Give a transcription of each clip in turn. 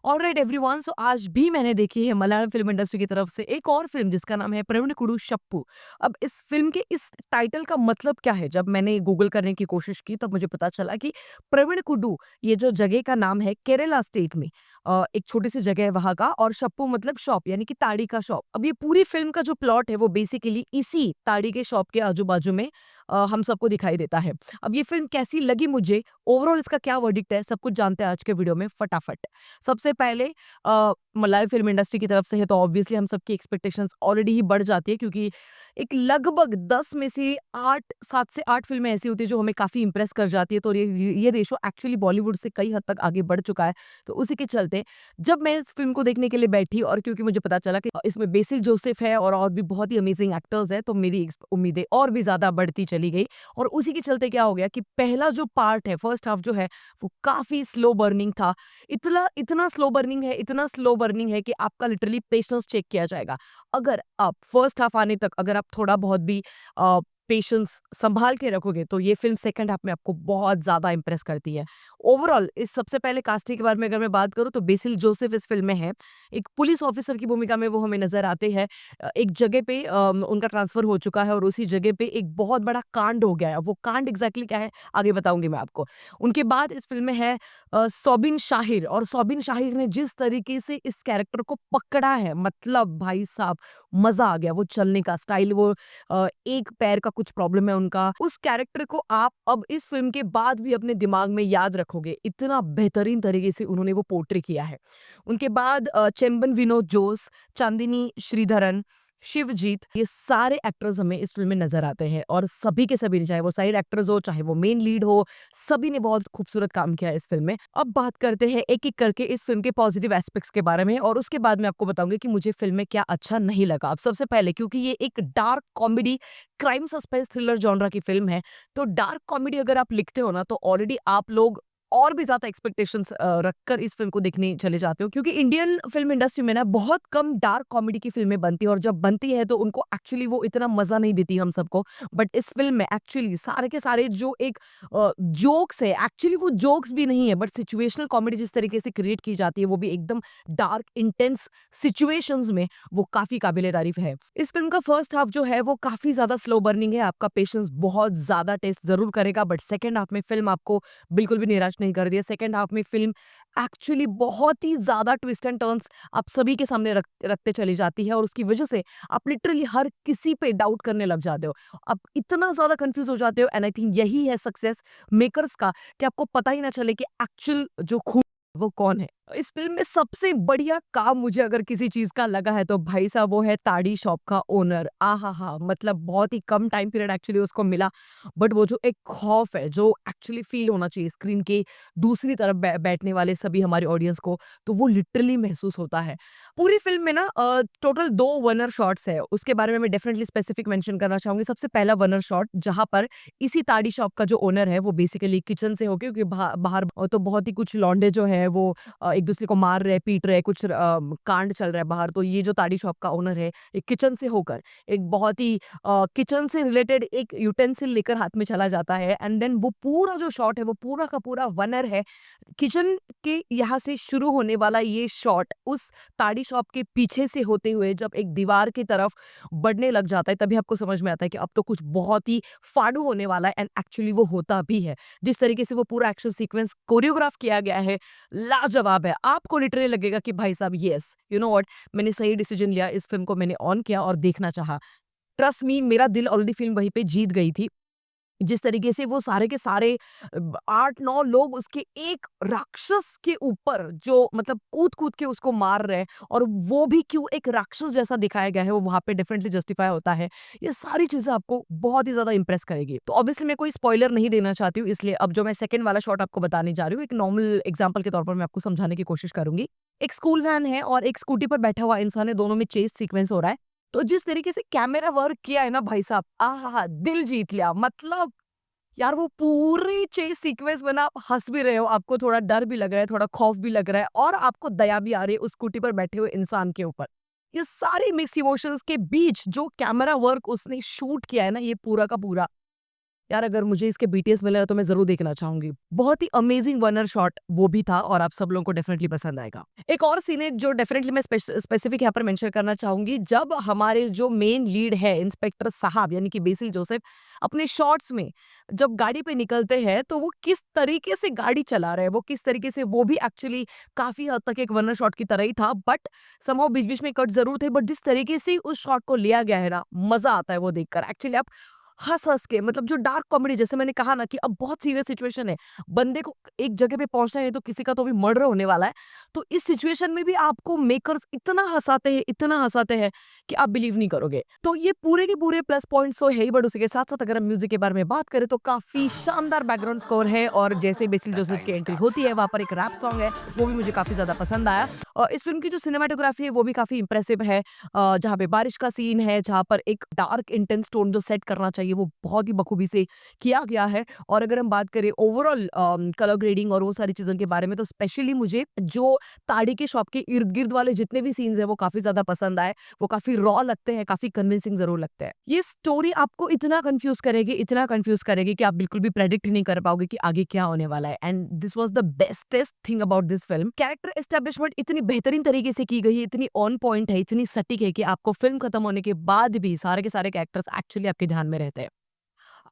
Alright everyone, सो आज भी मैंने देखी है मलयालम फिल्म इंडस्ट्री की तरफ से एक और फिल्म जिसका नाम है प्रवीण कुडू शप्पू। अब इस फिल्म के इस टाइटल का मतलब क्या है, जब मैंने गूगल करने की कोशिश की तब मुझे पता चला कि प्रवीण कुडू ये जो जगह का नाम है केरला स्टेट में। एक छोटी सी जगह है वहां का, और शप्पू मतलब शॉप यानी कि ताड़ी का शॉप। अब ये पूरी फिल्म का जो प्लॉट है वो बेसिकली इसी ताड़ी के शॉप के आजू बाजू में हम सबको दिखाई देता है। अब ये फिल्म कैसी लगी मुझे, ओवरऑल इसका क्या वर्डिक्ट है, सब कुछ जानते हैं आज के वीडियो में फटाफट। सबसे पहले मलयालम फ़िल्म इंडस्ट्री की तरफ से है तो ऑब्वियसली हम सबकी एक्सपेक्टेशंस ऑलरेडी ही बढ़ जाती है, क्योंकि एक लगभग 10 में से 8 7 से 8 फ़िल्में ऐसी होती है जो हमें काफ़ी इम्प्रेस कर जाती है। तो ये रेशो एक्चुअली बॉलीवुड से कई हद तक आगे बढ़ चुका है। तो उसी के चलते जब मैं इस फ़िल्म को देखने के लिए बैठी, और क्योंकि मुझे पता चला कि इसमें बेसिल जोसेफ है और भी बहुत ही अमेजिंग एक्टर्स हैं, तो मेरी उम्मीदें और भी ज़्यादा बढ़ती चली गई। और उसी के चलते क्या हो गया कि पहला जो पार्ट है, फर्स्ट हाफ जो है, वो काफ़ी स्लो बर्निंग था। इतना इतना स्लो बर्निंग है, इतना स्लो बर्निंग है कि आपका लिटरली पेशेंस चेक किया जाएगा। अगर आप फर्स्ट हाफ आने तक अगर आप थोड़ा बहुत भी पेशेंस संभाल के रखोगे तो ये फ़िल्म सेकंड हाफ में आपको बहुत ज़्यादा इम्प्रेस करती है। ओवरऑल इस सबसे पहले कास्टिंग के बारे में अगर मैं बात करूँ तो बेसिल जोसेफ इस फ़िल्म में है। एक पुलिस ऑफिसर की भूमिका में वो हमें नज़र आते हैं। एक जगह पे उनका ट्रांसफ़र हो चुका है और उसी जगह पे एक बहुत बड़ा कांड हो गया है। वो कांड एग्ज़ैक्टली क्या है, आगे बताऊँगी मैं आपको। उनके बाद इस फ़िल्म में है सोबिन शाहिर, और सोबिन शाहिर ने जिस तरीके से इस कैरेक्टर को पकड़ा है, मतलब भाई साहब मज़ा आ गया। वो चलने का स्टाइल, वो एक पैर का कुछ प्रॉब्लम है उनका, उस कैरेक्टर को आप अब इस फ़िल्म के बाद भी अपने दिमाग में याद रखोगे। इतना बेहतरीन तरीके से उन्होंने वो पोर्ट्रे किया है। उनके बाद चेंबन विनोद जोस, चांदिनी श्रीधरन, शिवजीत, ये सारे एक्टर्स हमें इस फ़िल्म में नज़र आते हैं, और सभी के सभी ने, चाहे वो साइड एक्टर्स हो, चाहे वो मेन लीड हो, सभी ने बहुत खूबसूरत काम किया है इस फ़िल्म में। अब बात करते हैं एक-एक करके इस फ़िल्म के पॉजिटिव एस्पेक्ट्स के बारे में, और उसके बाद मैं आपको बताऊँगी कि मुझे फ़िल्म में क्या अच्छा नहीं लगा। अब सबसे पहले, क्योंकि ये एक dark comedy, crime suspense thriller genre की फ़िल्म है, तो डार्क कॉमेडी अगर आप लिखते हो ना, तो ऑलरेडी आप लोग और भी ज़्यादा एक्सपेक्टेशंस रखकर इस फ़िल्म को देखने चले जाते हो, क्योंकि इंडियन फ़िल्म इंडस्ट्री में ना बहुत कम डार्क कॉमेडी की फ़िल्में बनती हैं, और जब बनती है तो उनको एक्चुअली वो इतना मज़ा नहीं देती हम सबको। बट इस फ़िल्म में एक्चुअली सारे के सारे जो एक जोक्स है, एक्चुअली वो जोक्स भी नहीं है, बट सिचुएशनल कॉमेडी जिस तरीके से क्रिएट की जाती है, वो भी एकदम डार्क इंटेंस सिचुएशंस में, वो काफ़ी काबिल-ए-तारीफ़ है। इस फ़िल्म का फर्स्ट हाफ जो है वो काफ़ी ज़्यादा स्लो बर्निंग है, आपका पेशेंस बहुत ज़्यादा टेस्ट ज़रूर करेगा, बट सेकंड हाफ में फ़िल्म आपको बिल्कुल भी निराश नहीं कर दिया। सेकंड हाफ में फ़िल्म एक्चुअली बहुत ही ज़्यादा ट्विस्ट एंड टर्न्स आप सभी के सामने रखते चली जाती है, और उसकी वजह से आप लिटरली हर किसी पे डाउट करने लग जाते हो। आप इतना ज़्यादा कन्फ्यूज़ हो जाते हो, एंड आई थिंक यही है सक्सेस मेकर्स का, कि आपको पता ही ना चले कि एक्चुअल जो खून वो कौन है। इस फ़िल्म में सबसे बढ़िया काम मुझे अगर किसी चीज़ का लगा है तो भाई साहब वो है ताड़ी शॉप का ओनर। आहाहा! मतलब बहुत ही कम टाइम पीरियड एक्चुअली उसको मिला, बट वो जो एक खौफ है जो एक्चुअली फ़ील होना चाहिए स्क्रीन के दूसरी तरफ बैठने वाले सभी हमारे ऑडियंस को, तो वो लिटरली महसूस होता है। पूरी फ़िल्म में ना टोटल 2 वनर शॉट्स है, उसके बारे में मैं डेफिनिटली स्पेसिफिक मेंशन करना चाहूँगी। सबसे पहला वनर शॉट जहाँ पर इसी ताड़ी शॉप का जो ओनर है वो बेसिकली किचन से होके, क्योंकि बाहर तो बहुत ही कुछ लौंडे जो है वो एक-दूसरे को मार रहे हैं, पीट रहे हैं, कुछ कांड चल रहा है बाहर। तो ये जो ताड़ी शॉप का ओनर है, एक किचन से होकर एक बहुत ही किचन से रिलेटेड एक यूटेंसिल लेकर हाथ में चला जाता है, एंड देन वो पूरा जो शॉट है वो पूरा का पूरा वनर है। किचन के यहाँ से शुरू होने वाला ये शॉट उस ताड़ी शॉप के पीछे से होते हुए जब एक दीवार की तरफ बढ़ने लग जाता है, तभी आपको समझ में आता है कि अब तो कुछ बहुत ही फाड़ू होने वाला है, एंड एक्चुअली वो होता भी है। जिस तरीके से वो पूरा एक्शन सीक्वेंस कोरियोग्राफ किया गया है, लाजवाब है। आपको लिटरली लगेगा कि भाई साहब येस, यू नो व्हाट, मैंने सही डिसीजन लिया, इस फ़िल्म को मैंने ऑन किया और देखना चाहा। ट्रस्ट मी, मेरा दिल ऑलरेडी फ़िल्म वहीं पे जीत गई थी। जिस तरीके से वो सारे के सारे 8-9 लोग उसके एक राक्षस के ऊपर जो मतलब कूद-कूद के उसको मार रहे हैं, और वो भी क्यों एक राक्षस जैसा दिखाया गया है, वो वहाँ पे डेफिनिटली जस्टिफाई होता है। ये सारी चीज़ें आपको बहुत ही ज़्यादा इम्प्रेस करेगी। तो ऑब्वियसली मैं कोई स्पॉइलर नहीं देना चाहती हूँ, इसलिए अब जो मैं सेकंड वाला शॉट आपको बताने जा रही हूँ, एक नॉर्मल एग्ज़ाम्पल के तौर पर मैं आपको समझाने की कोशिश करूँगी। एक स्कूल वैन है और एक स्कूटी पर बैठा हुआ इंसान है, दोनों में चेस सीक्वेंस हो रहा है। तो जिस तरीके से कैमरा वर्क किया है ना भाई साहब, आहाहा! दिल जीत लिया। मतलब यार वो पूरी चेज़ सीक्वेंस में ना आप हँस भी रहे हो, आपको थोड़ा डर भी लग रहा है, थोड़ा खौफ भी लग रहा है, और आपको दया भी आ रही है उस स्कूटी पर बैठे हुए इंसान के ऊपर। ये सारे मिक्स इमोशंस के बीच जो कैमरा वर्क उसने शूट किया है ना, ये पूरा का पूरा यार अगर मुझे इसके बीटीएस मिले तो मैं ज़रूर देखना चाहूँगी। बहुत ही अमेजिंग वनर शॉट वो भी था और आप सब लोगों को डेफिनिटली पसंद आएगा। एक और सीन है जो डेफिनिटली मैं स्पेसिफिक यहाँ पर मेंशन करना चाहूँगी, जब हमारे जो मेन लीड है इंस्पेक्टर साहब यानी कि बेसिल जोसेफ अपने शॉट्स में जब गाड़ी पे निकलते हैं तो वो किस तरीके से गाड़ी चला रहे हैं, वो किस तरीके से वो भी एक्चुअली काफ़ी हद तक एक वनर शॉट की तरह ही था, बट समहाउ बीच-बीच में कट ज़रूर थे, बट जिस तरीके से उस शॉट को लिया गया है ना, मज़ा आता है वो देखकर। एक्चुअली आप हँस-हँस के मतलब जो डार्क कॉमेडी जैसे मैंने कहा ना कि अब बहुत सीरियस सिचुएशन है, बंदे को एक जगह पे पहुँचना है, नहीं तो किसी का तो अभी मर्डर होने वाला है। तो इस सिचुएशन में भी आपको मेकर्स इतना हँसाते हैं कि आप बिलीव नहीं करोगे। तो ये पूरे के पूरे प्लस पॉइंट्स तो है ही, बट उसके साथ-साथ अगर हम म्यूज़िक के बारे में बात करें तो काफ़ी शानदार बैकग्राउंड स्कोर है और जैसे बेसिल जोसेफ की एंट्री होती है, वहाँ पर एक रैप सॉन्ग है, वो भी मुझे काफ़ी ज़्यादा पसंद आया। और इस फ़िल्म की जो सिनेमैटोग्राफी है वो भी काफ़ी इम्प्रेसिव है। जहाँ पे बारिश का सीन है, जहाँ पर एक डार्क इंटेंस टोन जो सेट करना चाहिए वो बहुत ही बखूबी से किया गया है। और अगर हम बात करें ओवरऑल कलर ग्रेडिंग और वो सारी चीज़ों के बारे में तो स्पेशली मुझे जो ताड़ी के शॉप के इर्द-गिर्द वाले जितने भी सीन्स हैं वो काफ़ी ज़्यादा पसंद आए। वो काफ़ी रॉ लगते हैं, काफ़ी कन्विंसिंग ज़रूर लगते हैं। ये स्टोरी आपको इतना कन्फ्यूज़ करेगी कि आप बिल्कुल भी प्रेडिक्ट नहीं कर पाओगे कि आगे क्या होने वाला है। And this was the bestest thing about this film. Character establishment इतनी बेहतरीन तरीके से की गई है, इतनी ऑन पॉइंट है, इतनी सटीक है कि आपको फिल्म खत्म होने के बाद भी सारे के सारे कैरेक्टर्स एक्चुअली आपके ध्यान में रहते हैं।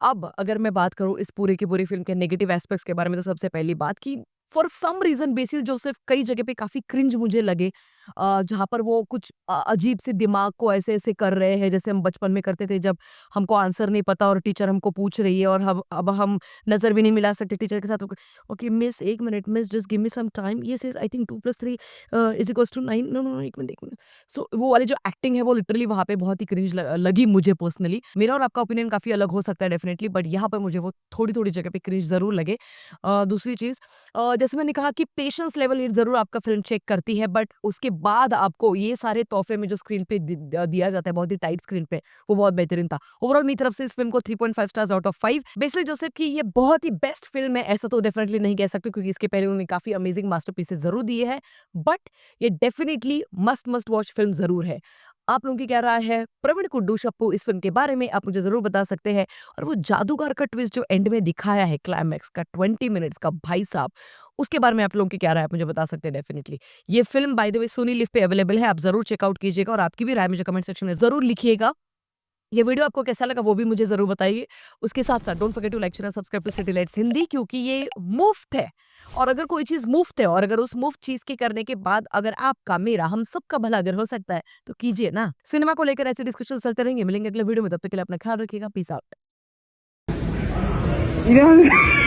अब अगर मैं बात करूँ इस पूरे की पूरी फ़िल्म के नेगेटिव एस्पेक्ट्स के बारे में तो सबसे पहली बात कि for some reason Basil Joseph कई जगह पे काफ़ी क्रिंज मुझे लगे। जहाँ पर वो कुछ अजीब से दिमाग को ऐसे-ऐसे कर रहे हैं जैसे हम बचपन में करते थे जब हमको आंसर नहीं पता और टीचर हमको पूछ रही है और हम अब हम नज़र भी नहीं मिला सकते टीचर के साथ। Okay miss 1 minute miss just give me some time yes yes I think 2 + 3 is equals to 9 no, no, no 1 minute 1 minute. So वो वाली जो एक्टिंग है वो लिटरली वहाँ पे बहुत ही क्रिंज लगी मुझे पर्सनली। मेरा और आपका ओपिनियन काफ़ी अलग हो सकता है डेफिनिटली, बट यहाँ पर मुझे वो थोड़ी-थोड़ी जगह पे क्रिंज ज़रूर लगे। दूसरी चीज़ जैसे मैंने कहा कि पेशेंस लेवल ये ज़रूर आपका फ़िल्म चेक करती है, बट उसके बाद आपको ये सारे तोहफ़े में जो स्क्रीन पे दिया जाता है बहुत ही टाइट स्क्रीन पे, वो बहुत बेहतरीन था। ओवरऑल मेरी तरफ से इस फ़िल्म को 3.5 stars out of 5। BECIL Joseph की ये बहुत ही बेस्ट फ़िल्म है, ऐसा तो डेफिनिटली नहीं कह सकते क्योंकि इसके पहले उन्होंने काफ़ी अमेजिंग मास्टरपीसेस ज़रूर दिए हैं, बट ये डेफिनिटली मस्ट वॉच फ़िल्म ज़रूर है। आप लोगों की क्या राय है? प्रवीण कुड्डू शप्पू इस फ़िल्म के बारे में आप मुझे ज़रूर बता सकते हैं। और वो जादूगर का ट्विस्ट जो एंड में दिखाया है क्लाइमैक्स का 20 मिनट्स का भाई साहब, उसके बारे में आप लोगों की क्या राय है? आप मुझे बता सकते हैं डेफिनिटली। ये film by the way Sony LIV पे अवेलेबल है, आप ज़रूर चेकआउट कीजिएगा और आपकी भी राय मुझे कमेंट सेक्शन में ज़रूर लिखिएगा। ये वीडियो आपको कैसा लगा वो भी मुझे ज़रूर बताइए। उसके साथ-साथ don't forget to like, share and subscribe to City Lights Hindi क्योंकि ये मुफ़्त है। और अगर कोई चीज़ मुफ़्त है और अगर उस मुफ़्त चीज़ के करने के बाद अगर आपका, मेरा, हम सबका भला अगर हो सकता है, तो कीजिए ना। सिनेमा को लेकर ऐसे डिस्कशन चलते रहेंगे। मिलेंगे अगले वीडियो में, तब तक के लिए अपना ख्याल रखिएगा। Peace out. You know what I'm saying?